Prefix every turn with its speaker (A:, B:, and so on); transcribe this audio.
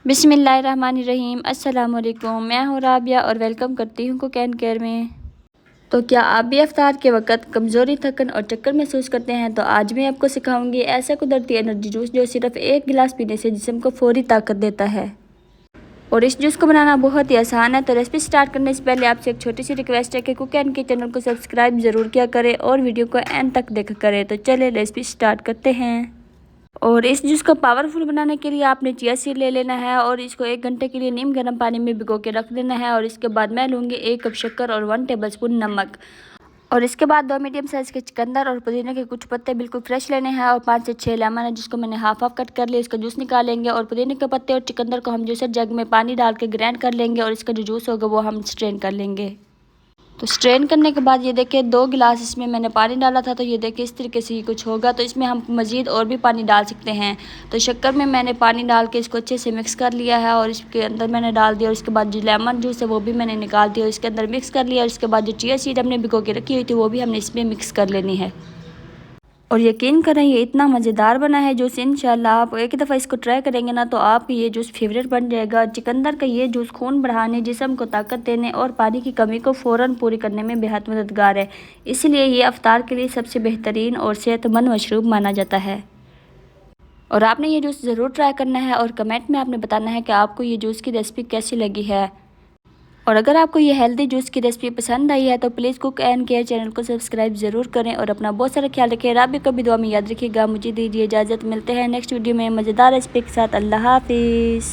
A: बिस्मिल्लाहिर्रहमानिर्रहीम। अस्सलाम वालेकुम। मैं हूँ राबिया और वेलकम करती हूँ कुक एंड केयर में। तो क्या आप भी इफ्तार के वक्त कमज़ोरी, थकन और चक्कर महसूस करते हैं? तो आज मैं आपको सिखाऊंगी ऐसा कुदरती एनर्जी जूस जो सिर्फ एक गिलास पीने से जिस्म को फौरी ताकत देता है। और इस जूस को बनाना बहुत ही आसान है। तो रेसिपी स्टार्ट करने से पहले आपसे एक छोटी सी रिक्वेस्ट है कि कुक एंड के चैनल को सब्सक्राइब ज़रूर किया करें और वीडियो को एंड तक देखा करें। तो चलिए रेसिपी स्टार्ट करते हैं। और इस जूस को पावरफुल बनाने के लिए आपने चिया सीड ले लेना है और इसको 1 घंटे के लिए नीम गर्म पानी में भिगो के रख देना है। और इसके बाद मैं लूँगी 1 कप शक्कर और 1 टेबलस्पून नमक। और इसके बाद 2 मीडियम साइज़ के चुकंदर और पुदीने के कुछ पत्ते बिल्कुल फ्रेश लेने हैं और 5 से 6 लेमन है जिसको मैंने हाफ कट कर लिया। इसका जूस निकालेंगे और पुदीने के पत्ते और चुकंदर को हम जूसर जग में पानी डाल के ग्राइंड कर लेंगे और इसका जो जूस होगा वो हम स्ट्रेन कर लेंगे। तो स्ट्रेन करने के बाद ये देखिए 2 गिलास इसमें मैंने पानी डाला था। तो ये देखिए इस तरीके से ये कुछ होगा। तो इसमें हम मज़ीद और भी पानी डाल सकते हैं। तो शक्कर में मैंने पानी डाल के इसको अच्छे से मिक्स कर लिया है और इसके अंदर मैंने डाल दिया। और इसके बाद जो लेमन जूस है वो भी मैंने निकाल दिया और इसके अंदर मिक्स कर लिया। और इसके बाद जो चिया सीड हमने भिगो के रखी हुई थी वो भी हमने इसमें मिक्स कर लेनी है। और यकीन करें ये इतना मज़ेदार बना है जूस, इंशाल्लाह आप एक दफ़ा इसको ट्राई करेंगे ना तो आपकी ये जूस फेवरेट बन जाएगा। चुकंदर का ये जूस खून बढ़ाने, जिस्म को ताकत देने और पानी की कमी को फ़ौरन पूरी करने में बेहद मददगार है। इसलिए ये इफ्तार के लिए सबसे बेहतरीन और सेहतमंद मशरूब माना जाता है। और आपने ये जूस ज़रूर ट्राई करना है और कमेंट में आपने बताना है कि आपको ये जूस की रेसिपी कैसी लगी है। और अगर आपको ये हेल्दी जूस की रेसिपी पसंद आई है तो please cook and care channel को सब्सक्राइब ज़रूर करें और अपना बहुत सारा ख्याल रखें। राबी को भी दुआ में याद रखिएगा। मुझे दीजिए इजाज़त, मिलते हैं नेक्स्ट वीडियो में मज़ेदार रेसिपी के साथ। अल्लाह हाफिज़।